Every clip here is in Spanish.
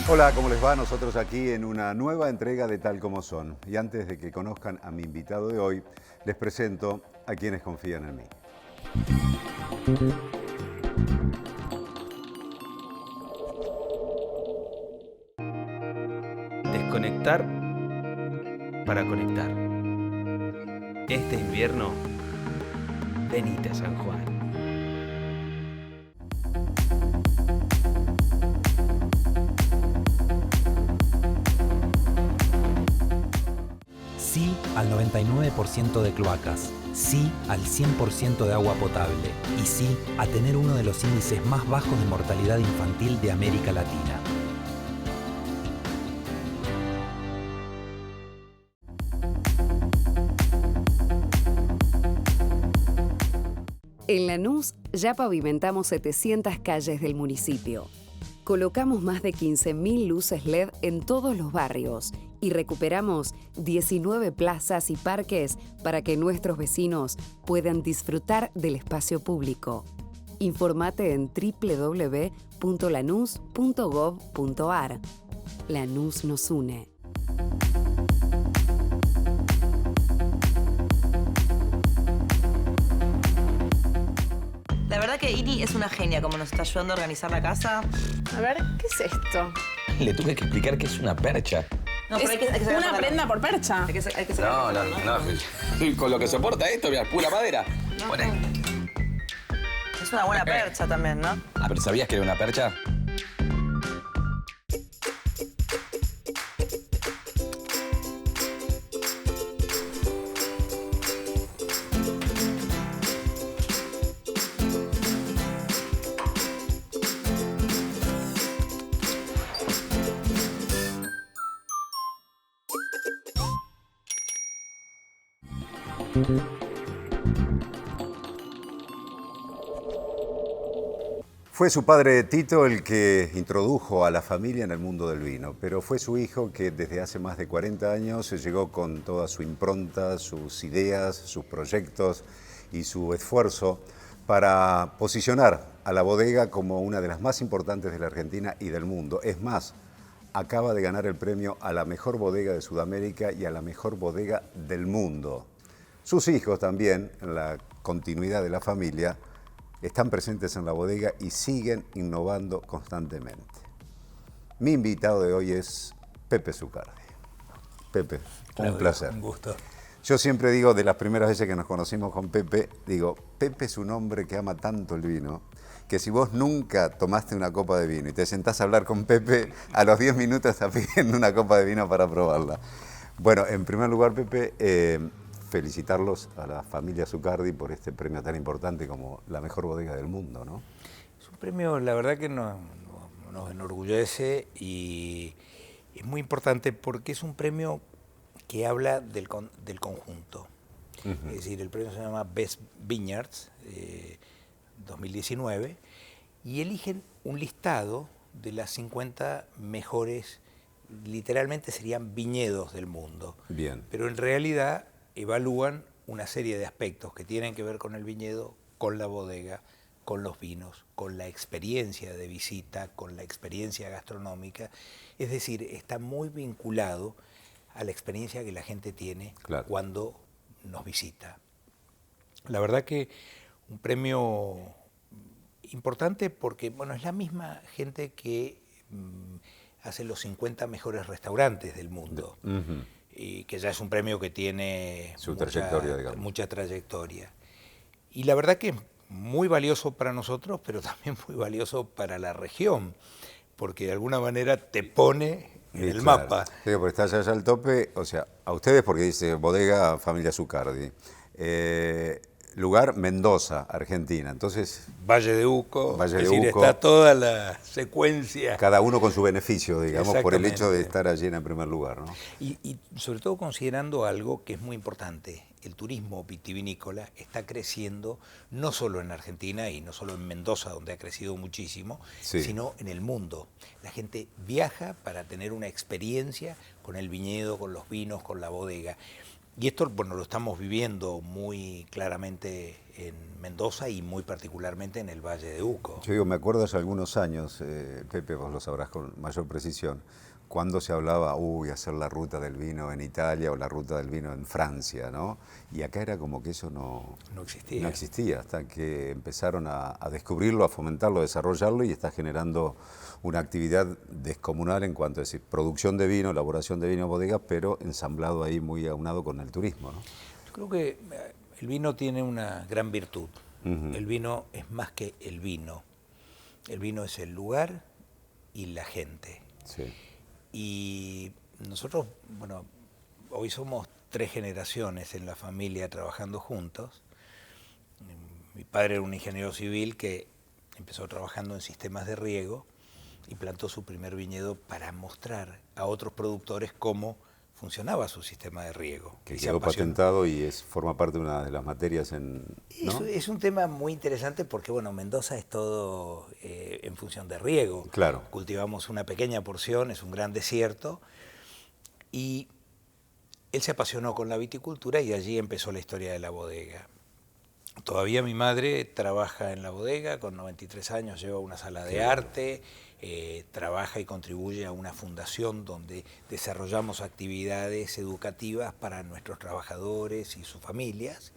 Hola, ¿cómo les va? Nosotros aquí en una nueva entrega de Tal Como Son. Y antes de que conozcan a mi invitado de hoy, les presento a quienes confían en mí. Desconectar para conectar. Este invierno, venite a San Juan. Sí al 99% de cloacas, sí al 100% de agua potable y sí a tener uno de los índices más bajos de mortalidad infantil de América Latina. En Lanús ya pavimentamos 700 calles del municipio. Colocamos más de 15.000 luces LED en todos los barrios y recuperamos 19 plazas y parques para que nuestros vecinos puedan disfrutar del espacio público. Informate en www.lanus.gov.ar. Lanús nos une. La verdad que Ini es una genia, como nos está ayudando a organizar la casa. A ver, ¿qué es esto? Le tuve que explicar que es una percha. No, pero hay que sacar Una pantalón. prenda por percha. Hay que sacar No. Con lo que soporta esto, mira, pura madera. Poné. Es una buena percha también, ¿no? Ah, pero ¿sabías que era una percha? Fue su padre Tito el que introdujo a la familia en el mundo del vino, pero fue su hijo que desde hace más de 40 años llegó con toda su impronta, sus ideas, sus proyectos y su esfuerzo para posicionar a la bodega como una de las más importantes de la Argentina y del mundo. Es más, acaba de ganar el premio a la mejor bodega de Sudamérica y a la mejor bodega del mundo. Sus hijos también, en la continuidad de la familia, están presentes en la bodega y siguen innovando constantemente. Mi invitado de hoy es Pepe Zucardi. Pepe, un placer. Un gusto. Yo siempre digo, de las primeras veces que nos conocimos con Pepe, digo, Pepe es un hombre que ama tanto el vino, que si vos nunca tomaste una copa de vino y te sentás a hablar con Pepe, a los 10 minutos estás pidiendo una copa de vino para probarla. Bueno, en primer lugar, Pepe, felicitarlos a la familia Zucardi por este premio tan importante como la mejor bodega del mundo, ¿no? Es un premio, la verdad que nos enorgullece y es muy importante porque es un premio que habla del conjunto. Es decir, el premio se llama Best Vineyards 2019 y eligen un listado de las 50 mejores, literalmente serían viñedos del mundo. Bien. Pero en realidad evalúan una serie de aspectos que tienen que ver con el viñedo, con la bodega, con los vinos, con la experiencia de visita, con la experiencia gastronómica. Es decir, está muy vinculado a la experiencia que la gente tiene cuando nos visita. La verdad que un premio importante porque, bueno, es la misma gente que hace los 50 mejores restaurantes del mundo. Y que ya es un premio que tiene mucha trayectoria. Y la verdad que es muy valioso para nosotros, pero también muy valioso para la región, porque de alguna manera te pone en el mapa. Sí, porque estás allá al tope, o sea, a ustedes porque dice bodega familia Zucardi. Lugar Mendoza, Argentina. Entonces, Valle de Uco, es decir, está toda la secuencia. Cada uno con su beneficio, digamos, por el hecho de estar allí en primer lugar, ¿no? Y sobre todo considerando algo que es muy importante, el turismo vitivinícola está creciendo no solo en Argentina y no solo en Mendoza, donde ha crecido muchísimo, sino en el mundo. La gente viaja para tener una experiencia con el viñedo, con los vinos, con la bodega. Y esto, bueno, lo estamos viviendo muy claramente en Mendoza y muy particularmente en el Valle de Uco. Yo digo, me acuerdo hace algunos años, Pepe, vos lo sabrás con mayor precisión, cuando se hablaba, hacer la ruta del vino en Italia o la ruta del vino en Francia, ¿no? Y acá era como que eso no existía. No existía, hasta que empezaron a descubrirlo, a fomentarlo, a desarrollarlo, y está generando una actividad descomunal en cuanto a decir, producción de vino, elaboración de vino en bodegas, pero ensamblado ahí muy aunado con el turismo, ¿no? Yo creo que el vino tiene una gran virtud. El vino es más que el vino. El vino es el lugar y la gente. Sí. Y nosotros, bueno, hoy somos 3 generaciones en la familia trabajando juntos. Mi padre era un ingeniero civil que empezó trabajando en sistemas de riego y plantó su primer viñedo para mostrar a otros productores cómo funcionaba su sistema de riego. Que quedó patentado y forma parte de una de las materias ¿no? Es un tema muy interesante porque, bueno, Mendoza es todo en función de riego. Claro. Cultivamos una pequeña porción, es un gran desierto, y él se apasionó con la viticultura y allí empezó la historia de la bodega. Todavía mi madre trabaja en la bodega, con 93 años lleva una sala de arte, trabaja y contribuye a una fundación donde desarrollamos actividades educativas para nuestros trabajadores y sus familias.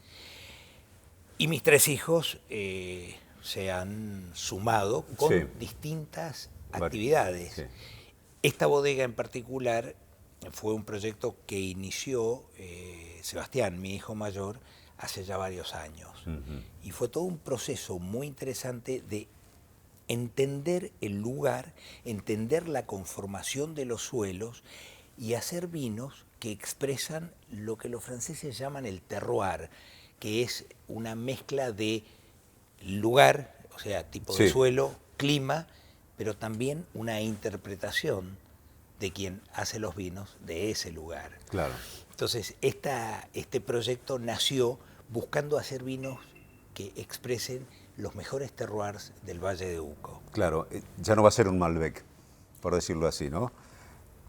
Y mis 3 hijos se han sumado con distintas actividades. Sí. Esta bodega en particular fue un proyecto que inició Sebastián, mi hijo mayor, hace ya varios años. Y fue todo un proceso muy interesante de entender el lugar, entender la conformación de los suelos y hacer vinos que expresan lo que los franceses llaman el terroir, que es una mezcla de lugar, o sea, tipo de suelo, clima, pero también una interpretación de quien hace los vinos de ese lugar. Claro. Entonces, este proyecto nació buscando hacer vinos que expresen los mejores terroirs del Valle de Uco. Claro, ya no va a ser un Malbec, por decirlo así, ¿no?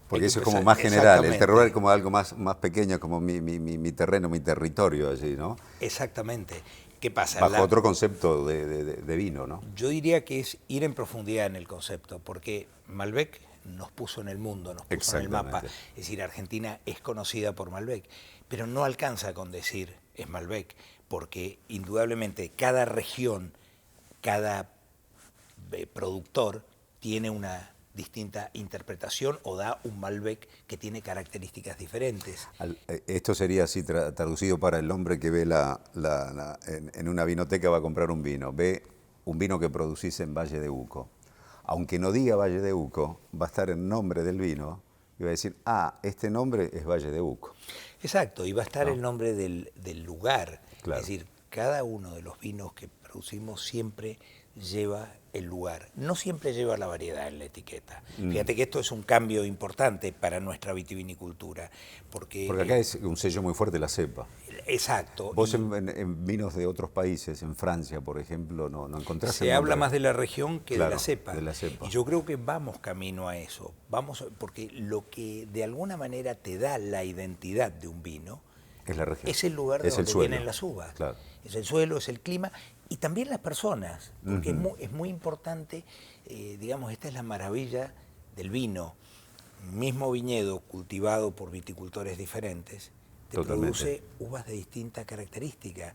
Porque eso es como más general, el terroir es como algo más pequeño, como mi terreno, mi territorio allí, ¿no? Exactamente. ¿Qué pasa? Bajo otro concepto de vino, ¿no? Yo diría que es ir en profundidad en el concepto, porque Malbec nos puso en el mundo, nos puso en el mapa. Es decir, Argentina es conocida por Malbec, pero no alcanza con decir es Malbec, porque indudablemente cada región, cada productor tiene una distinta interpretación o da un Malbec que tiene características diferentes. Esto sería así traducido para el hombre que ve en una vinoteca, va a comprar un vino, ve un vino que producís en Valle de Uco. Aunque no diga Valle de Uco, va a estar el nombre del vino y va a decir, este nombre es Valle de Uco. Exacto, y va a estar el nombre del lugar. Claro. Es decir, cada uno de los vinos que producimos siempre lleva el lugar. No siempre lleva la variedad en la etiqueta. Fíjate que esto es un cambio importante para nuestra vitivinicultura. Porque acá es un sello muy fuerte, la cepa. Exacto. Vos en vinos de otros países, en Francia, por ejemplo, no encontrás Se habla más de la región que claro, de la cepa. De la cepa. Y yo creo que vamos camino a eso. Porque lo que de alguna manera te da la identidad de un vino es la región. Es el lugar de donde vienen las uvas. Claro. Es el suelo, es el clima y también las personas. Porque es muy importante, digamos, esta es la maravilla del vino. Mismo viñedo cultivado por viticultores diferentes te produce uvas de distinta característica.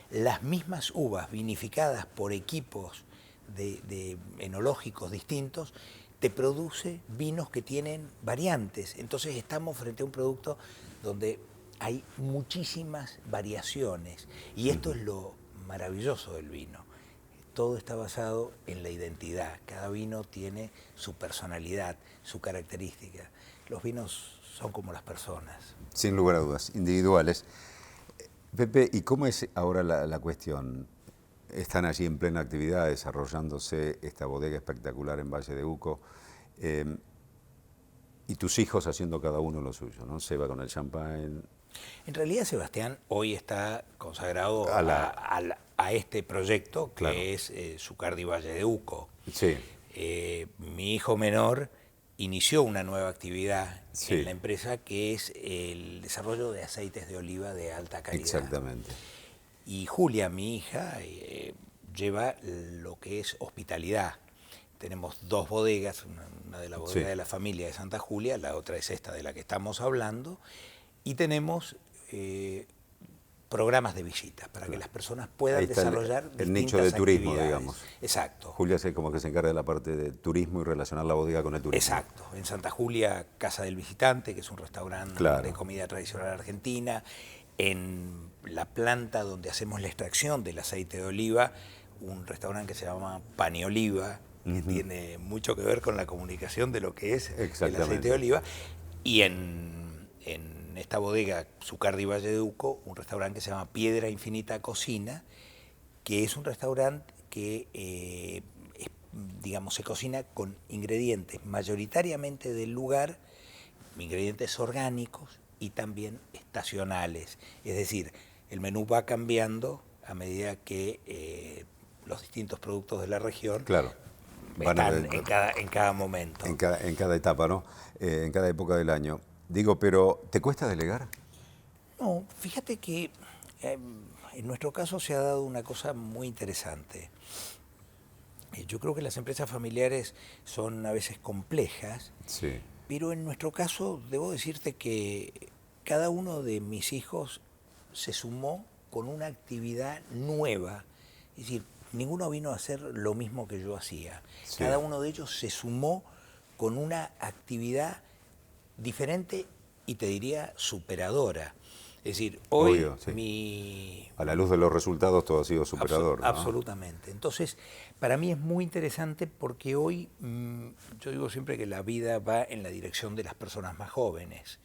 Las mismas uvas vinificadas por equipos de enológicos distintos te produce vinos que tienen variantes. Entonces estamos frente a un producto donde hay muchísimas variaciones y esto es lo maravilloso del vino. Todo está basado en la identidad. Cada vino tiene su personalidad, su característica. Los vinos son como las personas. Sin lugar a dudas, individuales. Pepe, ¿y cómo es ahora la cuestión? Están allí en plena actividad desarrollándose esta bodega espectacular en Valle de Uco. Y tus hijos haciendo cada uno lo suyo, ¿no? Seba con el champán. En realidad Sebastián hoy está consagrado a este proyecto que es Zucardi Valle de Uco. Sí. Mi hijo menor inició una nueva actividad Sí. en la empresa, que es el desarrollo de aceites de oliva de alta calidad. Exactamente. Y Julia, mi hija, lleva lo que es hospitalidad. Tenemos 2 bodegas, una de la bodega Sí. de la familia de Santa Julia, la otra es esta de la que estamos hablando, y tenemos programas de visitas para que las personas puedan Ahí está desarrollar el nicho de turismo, actividades. digamos. Exacto. Julia es como que se encarga de la parte de turismo y relacionar la bodega con el turismo. Exacto. En Santa Julia, Casa del Visitante, que es un restaurante Claro. de comida tradicional argentina. En la planta donde hacemos la extracción del aceite de oliva, un restaurante que se llama Pan y Oliva, que tiene mucho que ver con la comunicación de lo que es el Exactamente. aceite de oliva. Y en esta bodega, Zucardi Valleduco, un restaurante que se llama Piedra Infinita Cocina, que es un restaurante que digamos, se cocina con ingredientes mayoritariamente del lugar, ingredientes orgánicos y también estacionales. Es decir, el menú va cambiando a medida que los distintos productos de la región Claro. Van están en cada momento. En cada etapa, ¿no? En cada época del año. Digo, pero ¿te cuesta delegar? No, fíjate que en nuestro caso se ha dado una cosa muy interesante. Yo creo que las empresas familiares son a veces complejas, Sí. pero en nuestro caso debo decirte que cada uno de mis hijos se sumó con una actividad nueva. Es decir, ninguno vino a hacer lo mismo que yo hacía. Sí. Cada uno de ellos se sumó con una actividad diferente y te diría superadora. Es decir, hoy Obvio, sí. mi... A la luz de los resultados todo ha sido superador, ¿no? Absolutamente. Entonces, para mí es muy interesante porque hoy, yo digo siempre que la vida va en la dirección de las personas más jóvenes.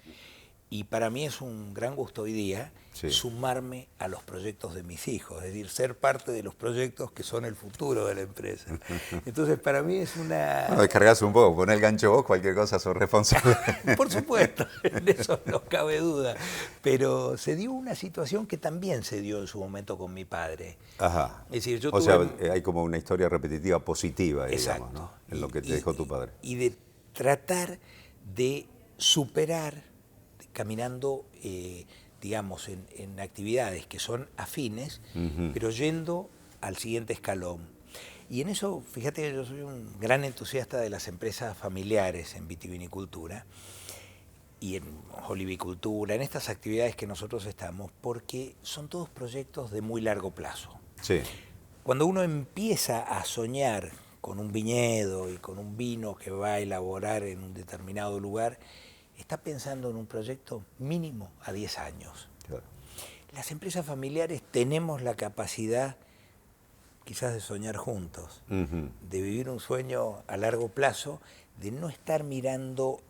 Y para mí es un gran gusto hoy día Sí. sumarme a los proyectos de mis hijos, es decir, ser parte de los proyectos que son el futuro de la empresa. Entonces, para mí es una... No, descargás un poco, poné el gancho vos, cualquier cosa sos responsable. Por supuesto, de eso no cabe duda. Pero se dio una situación que también se dio en su momento con mi padre. Ajá. Es decir, yo O sea, tuve... hay como una historia repetitiva positiva, Exacto. digamos, ¿no? En lo que te dejó tu padre. Y de tratar de superar, caminando, digamos, en actividades que son afines, pero yendo al siguiente escalón. Y en eso, fíjate que yo soy un gran entusiasta de las empresas familiares en vitivinicultura y en olivicultura, en estas actividades que nosotros estamos, porque son todos proyectos de muy largo plazo. Sí. Cuando uno empieza a soñar con un viñedo y con un vino que va a elaborar en un determinado lugar, está pensando en un proyecto mínimo a 10 años. Claro. Las empresas familiares tenemos la capacidad quizás de soñar juntos, de vivir un sueño a largo plazo, de no estar mirando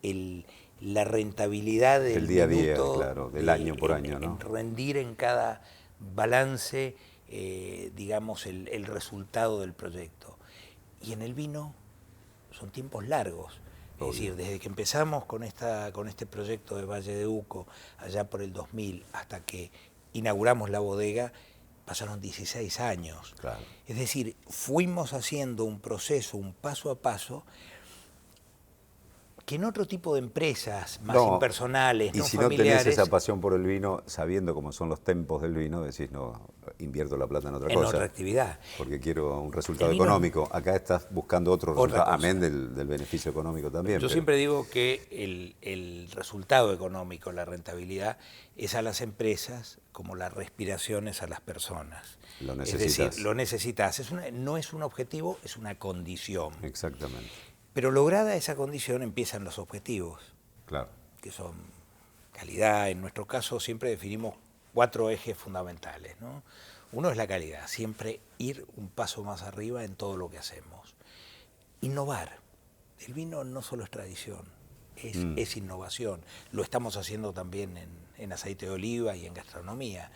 la rentabilidad del El día a día, minuto, claro, del año por año, ¿no? en rendir en cada balance, digamos, el resultado del proyecto. Y en el vino son tiempos largos. Es decir, desde que empezamos con este proyecto de Valleduco, allá por el 2000, hasta que inauguramos la bodega, pasaron 16 años. Claro. Es decir, fuimos haciendo un proceso, un paso a paso, que en otro tipo de empresas más impersonales, y no si familiares... no tenés esa pasión por el vino, sabiendo cómo son los tempos del vino, decís, no, invierto la plata en otra cosa. En otra actividad. Porque quiero un resultado El vino- económico. Acá estás buscando otro Otra resultado, cosa. amén del beneficio económico también. Yo pero- siempre digo que el resultado económico, la rentabilidad, es a las empresas como la respiración es a las personas. Lo Es necesitas. decir, lo necesitas. No es un objetivo, es una condición. Exactamente, Pero lograda esa condición empiezan los objetivos, claro. que son calidad. En nuestro caso siempre definimos 4 ejes fundamentales, ¿no? Uno es la calidad, siempre ir un paso más arriba en todo lo que hacemos. Innovar. El vino no solo es tradición, es innovación. Lo estamos haciendo también en aceite de oliva y en gastronomía.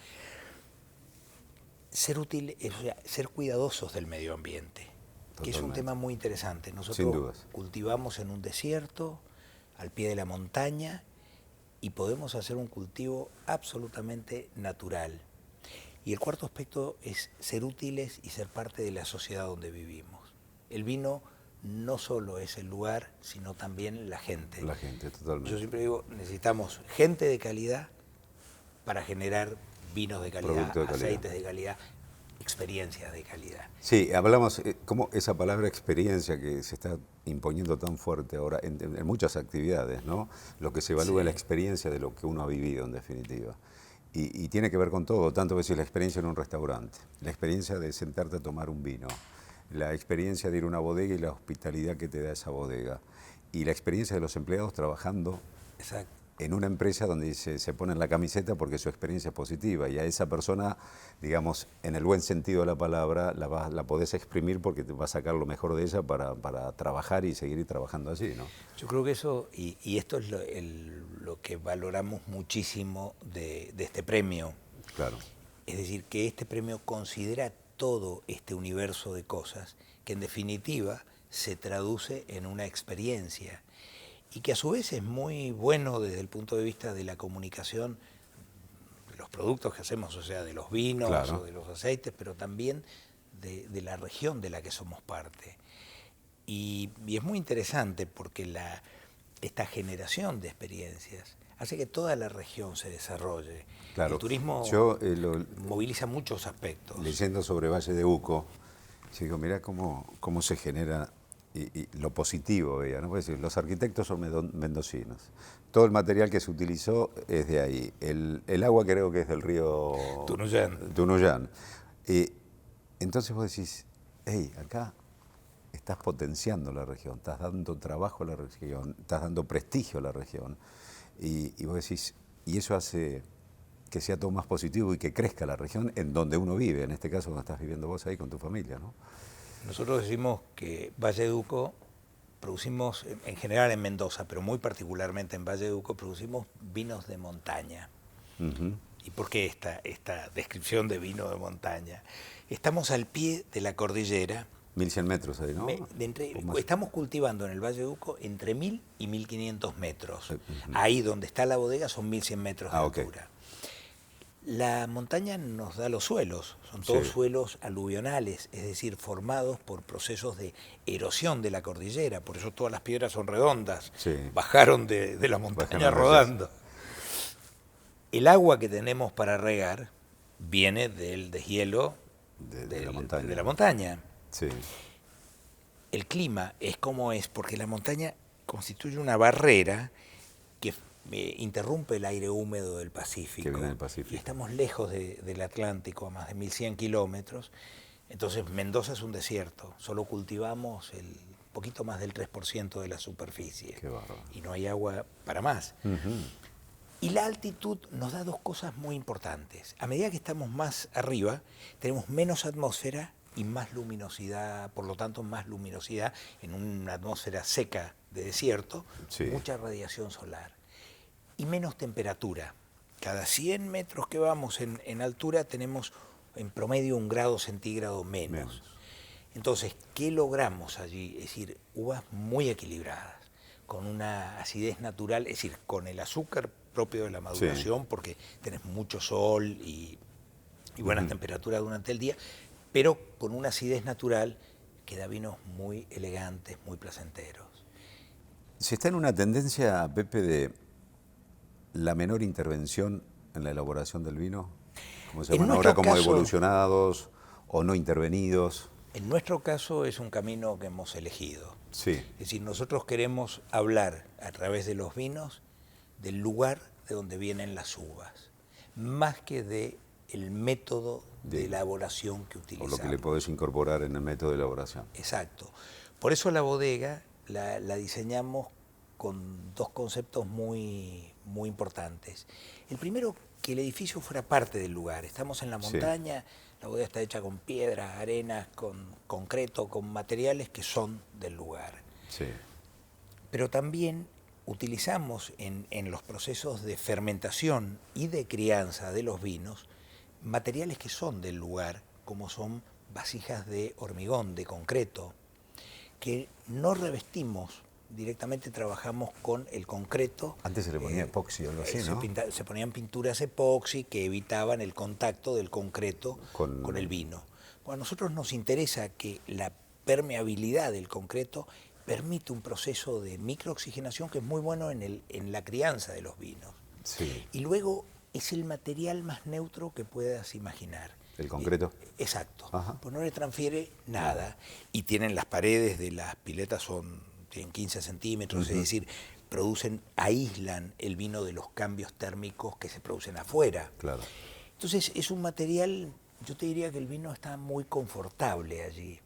Ser útil, o sea, ser cuidadosos del medio ambiente, que es un Totalmente. tema muy interesante. Sin Nosotros dudas. cultivamos en un desierto, al pie de la montaña, y podemos hacer un cultivo absolutamente natural. Y el cuarto aspecto es ser útiles y ser parte de la sociedad donde vivimos. El vino no solo es el lugar, sino también la gente. La gente, totalmente. Yo siempre digo, necesitamos gente de calidad para generar vinos de calidad, Producto de calidad. aceites de calidad, experiencias de calidad. Sí, hablamos, como esa palabra experiencia que se está imponiendo tan fuerte ahora en muchas actividades, ¿no? Lo que se evalúa es la experiencia de lo que uno ha vivido, en definitiva. Y tiene que ver con todo, tanto que si la experiencia en un restaurante, la experiencia de sentarte a tomar un vino, la experiencia de ir a una bodega y la hospitalidad que te da esa bodega, y la experiencia de los empleados trabajando en una empresa donde se ponen la camiseta porque su experiencia es positiva, y a esa persona, digamos, en el buen sentido de la palabra, la podés exprimir porque te va a sacar lo mejor de ella para trabajar y seguir trabajando allí, ¿no? Yo creo que eso, y esto es lo que valoramos muchísimo de este premio. Claro. Es decir, que este premio considera todo este universo de cosas que en definitiva se traduce en una experiencia y que a su vez es muy bueno desde el punto de vista de la comunicación, de los productos que hacemos, o sea, de los vinos o de los aceites, pero también de la región de la que somos parte. Y es muy interesante porque esta generación de experiencias hace que toda la región se desarrolle. Claro. El turismo moviliza muchos aspectos. Leyendo sobre Valle de Uco, yo digo, mirá cómo se genera y lo positivo, veía, ¿no? Pues, los arquitectos son mendocinos. Todo el material que se utilizó es de ahí. El agua creo que es del río Tunuyán. Entonces vos decís, hey, acá estás potenciando la región, estás dando trabajo a la región, estás dando prestigio a la región. Y vos decís, y eso hace que sea todo más positivo y que crezca la región en donde uno vive, en este caso donde estás viviendo vos ahí con tu familia, ¿no? Nosotros decimos que Valle de Uco producimos, en general en Mendoza, pero muy particularmente en Valle de Uco, producimos vinos de montaña. ¿Y por qué esta descripción de vino de montaña? Estamos al pie de la cordillera. 1100 metros ahí, ¿no? Estamos cultivando en el Valle de Uco entre 1000 y 1500 metros. Ahí donde está la bodega son 1100 metros de altura. La montaña nos da los suelos, son todos suelos aluvionales, es decir, formados por procesos de erosión de la cordillera, por eso todas las piedras son redondas, bajaron de la montaña rodando. El agua que tenemos para regar viene del deshielo de la montaña. Sí. El clima es como es, porque la montaña constituye una barrera que interrumpe el aire húmedo del Pacífico. Que viene del Pacífico. Y estamos lejos del Atlántico, a más de 1100 kilómetros. Entonces Mendoza es un desierto, solo cultivamos el poquito más del 3% de la superficie. Qué bárbaro. Y no hay agua para más. Y la altitud nos da dos cosas muy importantes. A medida que estamos más arriba, tenemos menos atmósfera y más luminosidad, por lo tanto más luminosidad en una atmósfera seca de desierto, mucha radiación solar y menos temperatura. Cada 100 metros que vamos en altura tenemos en promedio 1 grado centígrado menos. Entonces, ¿qué logramos allí? Es decir, uvas muy equilibradas, con una acidez natural, es decir, con el azúcar propio de la maduración, porque tenés mucho sol y buenas temperaturas durante el día, pero con una acidez natural que da vinos muy elegantes, muy placenteros. Se está en una tendencia, Pepe, de la menor intervención en la elaboración del vino, como se llaman ahora, como evolucionados o no intervenidos. En nuestro caso es un camino que hemos elegido. Sí. Es decir, nosotros queremos hablar a través de los vinos del lugar de donde vienen las uvas, más que del método de elaboración que utilizamos. O lo que le podés incorporar en el método de elaboración. Exacto. Por eso la bodega la diseñamos con dos conceptos muy importantes. El primero, que el edificio fuera parte del lugar. Estamos en la montaña, la bodega está hecha con piedras, arenas, con concreto, con materiales que son del lugar. Sí. Pero también utilizamos en los procesos de fermentación y de crianza de los vinos materiales que son del lugar, como son vasijas de hormigón, de concreto, que no revestimos, directamente trabajamos con el concreto. Antes se le ponía epoxi o algo así, ¿no? Se ponían pinturas epoxi que evitaban el contacto del concreto con el vino. Bueno, a nosotros nos interesa que la permeabilidad del concreto permite un proceso de microoxigenación que es muy bueno en la crianza de los vinos. Sí. Y luego es el material más neutro que puedas imaginar. ¿El concreto? Exacto. Ajá. Pues no le transfiere nada. Y tienen las paredes de las piletas, tienen 15 centímetros, es decir, aíslan el vino de los cambios térmicos que se producen afuera. Claro. Entonces es un material, yo te diría que el vino está muy confortable allí.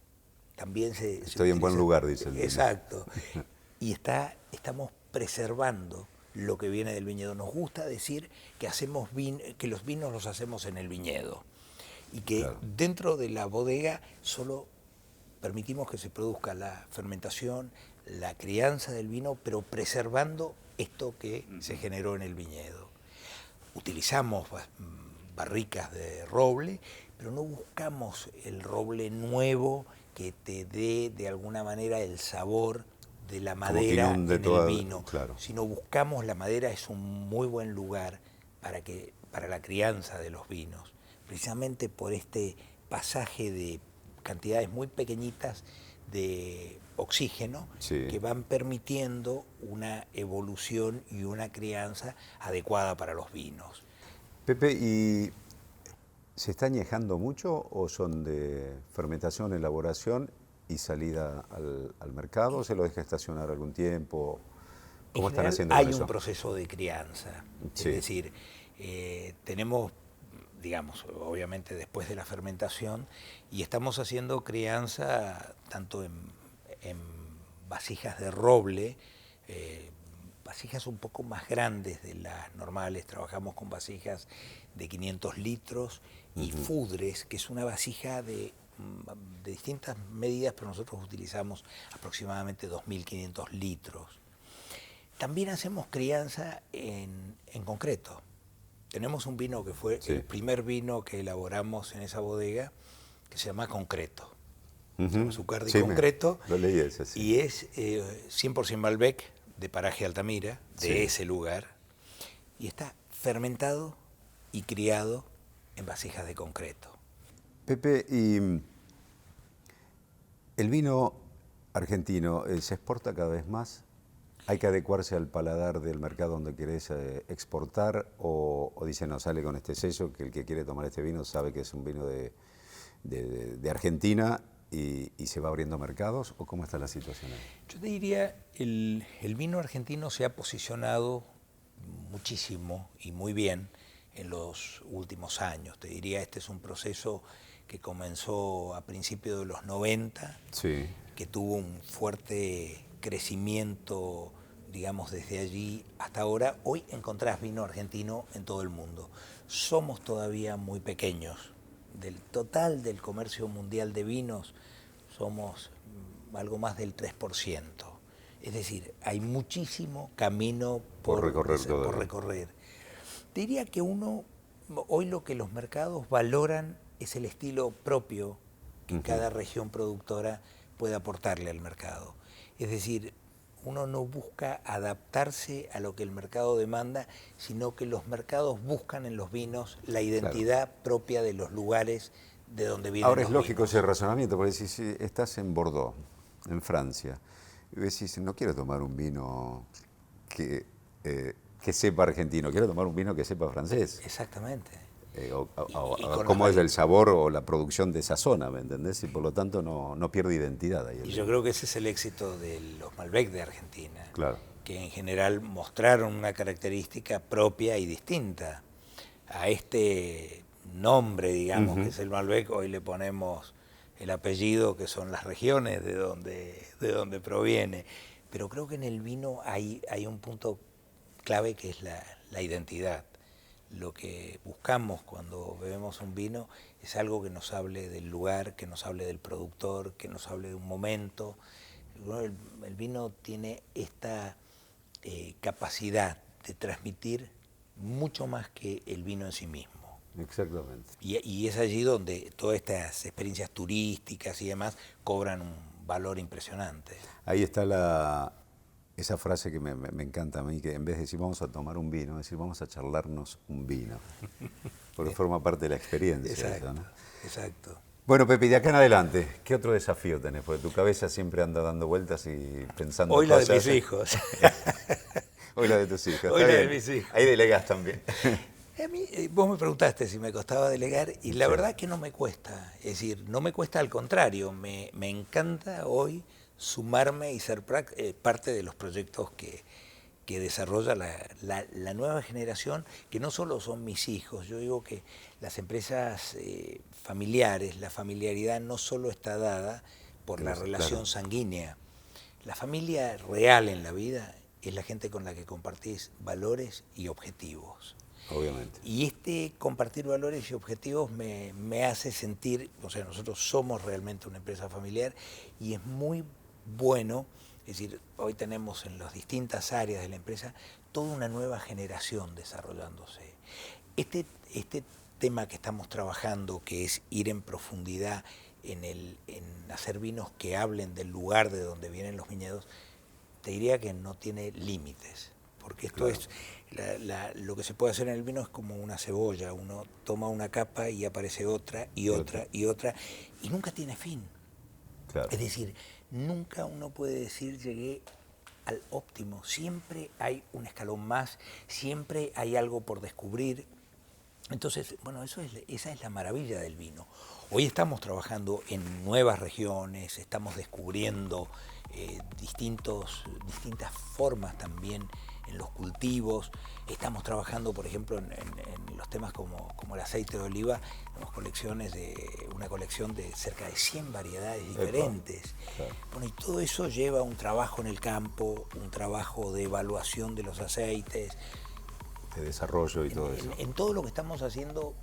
También Estoy en buen lugar, dice el vino. Exacto. Y estamos preservando lo que viene del viñedo. Nos gusta decir que que los vinos los hacemos en el viñedo y que claro, dentro de la bodega solo permitimos que se produzca la fermentación, la crianza del vino, pero preservando esto que se generó en el viñedo. Utilizamos barricas de roble, pero no buscamos el roble nuevo que te dé de alguna manera el sabor de la madera en el vino, claro, sino buscamos la madera. Es un muy buen lugar para la crianza de los vinos, precisamente por este pasaje de cantidades muy pequeñitas de oxígeno, sí, que van permitiendo una evolución y una crianza adecuada para los vinos. Pepe, ¿y se está añejando mucho o son de fermentación, elaboración y salida al mercado? ¿Se lo deja estacionar algún tiempo? ¿Cómo están haciendo Hay eso? un proceso de crianza, sí, es decir, tenemos, digamos, obviamente después de la fermentación, y estamos haciendo crianza tanto en vasijas de roble, vasijas un poco más grandes de las normales. Trabajamos con vasijas de 500 litros y Fudres, que es una vasija de distintas medidas, pero nosotros utilizamos aproximadamente 2.500 litros. También hacemos crianza en concreto. Tenemos un vino que fue el primer vino que elaboramos en esa bodega, que se llama Concreto. Azúcar de concreto. Lo leí ese, sí. Y es 100% Malbec, de paraje Altamira, de ese lugar. Y está fermentado y criado en vasijas de concreto. Pepe, ¿y el vino argentino se exporta cada vez más? ¿Hay que adecuarse al paladar del mercado donde querés exportar? ¿O dicen, no, sale con este sello, que el que quiere tomar este vino sabe que es un vino de Argentina y se va abriendo mercados? ¿O cómo está la situación ahí? Yo te diría, el vino argentino se ha posicionado muchísimo y muy bien en los últimos años. Te diría, este es un proceso que comenzó a principios de los 90, que tuvo un fuerte crecimiento, digamos, desde allí hasta ahora. Hoy encontrás vino argentino en todo el mundo. Somos todavía muy pequeños. Del total del comercio mundial de vinos, somos algo más del 3%. Es decir, hay muchísimo camino por recorrer. Diría que hoy lo que los mercados valoran es el estilo propio que cada región productora puede aportarle al mercado. Es decir, uno no busca adaptarse a lo que el mercado demanda, sino que los mercados buscan en los vinos la identidad propia de los lugares de donde vienen los vinos. Ahora es lógico ese razonamiento, porque si estás en Bordeaux, en Francia, y decís, no quiero tomar un vino que sepa argentino, quiero tomar un vino que sepa francés. Exactamente. Cómo es el sabor o la producción de esa zona, ¿me entendés? Y por lo tanto no pierde identidad ahí. Y yo creo que ese es el éxito de los Malbec de Argentina, claro, que en general mostraron una característica propia y distinta. A este nombre, digamos, que es el Malbec, hoy le ponemos el apellido, que son las regiones de donde proviene. Pero creo que en el vino hay un punto clave, que es la identidad. Lo que buscamos cuando bebemos un vino es algo que nos hable del lugar, que nos hable del productor, que nos hable de un momento. El vino tiene esta capacidad de transmitir mucho más que el vino en sí mismo. Exactamente. Y es allí donde todas estas experiencias turísticas y demás cobran un valor impresionante. Ahí está esa frase que me encanta a mí, que en vez de decir vamos a tomar un vino, decir vamos a charlarnos un vino, porque forma parte de la experiencia. Exacto, eso, ¿no? Exacto. Bueno, Pepe, de acá en adelante, ¿qué otro desafío tenés? Porque tu cabeza siempre anda dando vueltas y pensando Hoy la de cosas. mis hijos. Hoy la de tus hijos. Hoy Está la de bien. mis hijos. Ahí delegás también. A mí, vos me preguntaste si me costaba delegar y la Sí. verdad que no me cuesta. Es decir, no me cuesta, al contrario, me encanta hoy sumarme y ser parte de los proyectos que desarrolla la nueva generación, que no solo son mis hijos. Yo digo que las empresas familiares, la familiaridad no solo está dada por la relación sanguínea. La familia real en la vida es la gente con la que compartís valores y objetivos. Obviamente. Y este compartir valores y objetivos me hace sentir, o sea, nosotros somos realmente una empresa familiar y es muy bueno, es decir, hoy tenemos en las distintas áreas de la empresa toda una nueva generación desarrollándose. Este tema que estamos trabajando, que es ir en profundidad en hacer vinos que hablen del lugar de donde vienen los viñedos, te diría que no tiene límites, porque esto es, lo que se puede hacer en el vino es como una cebolla, uno toma una capa y aparece otra y otra y otra, y nunca tiene fin. Claro. Es decir, nunca uno puede decir llegué al óptimo, siempre hay un escalón más, siempre hay algo por descubrir. Entonces, bueno, esa es la maravilla del vino. Hoy estamos trabajando en nuevas regiones, estamos descubriendo distintas formas también en los cultivos. Estamos trabajando, por ejemplo, en los temas como el aceite de oliva. Tenemos una colección de cerca de 100 variedades diferentes. Claro. Bueno, y todo eso lleva un trabajo en el campo, un trabajo de evaluación de los aceites. De desarrollo y todo eso. En todo lo que estamos haciendo,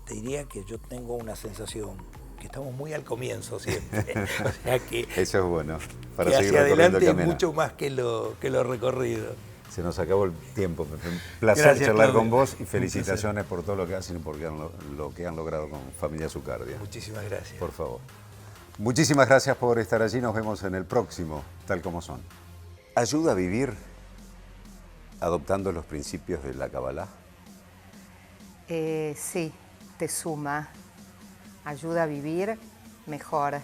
te diría que yo tengo una sensación que estamos muy al comienzo siempre. O sea que eso es bueno, para que seguir hacia recorriendo adelante es camino. mucho más que lo recorrido. Se nos acabó el tiempo, Pepe. Un placer Gracias, charlar Claudio. con vos y Un felicitaciones por todo lo que hacen y por lo que han logrado con Familia Zucardia. Muchísimas gracias. Por favor. Muchísimas gracias por estar allí. Nos vemos en el próximo, tal como son. ¿Ayuda a vivir adoptando los principios de la Kabbalah? Sí, te suma, ayuda a vivir mejor.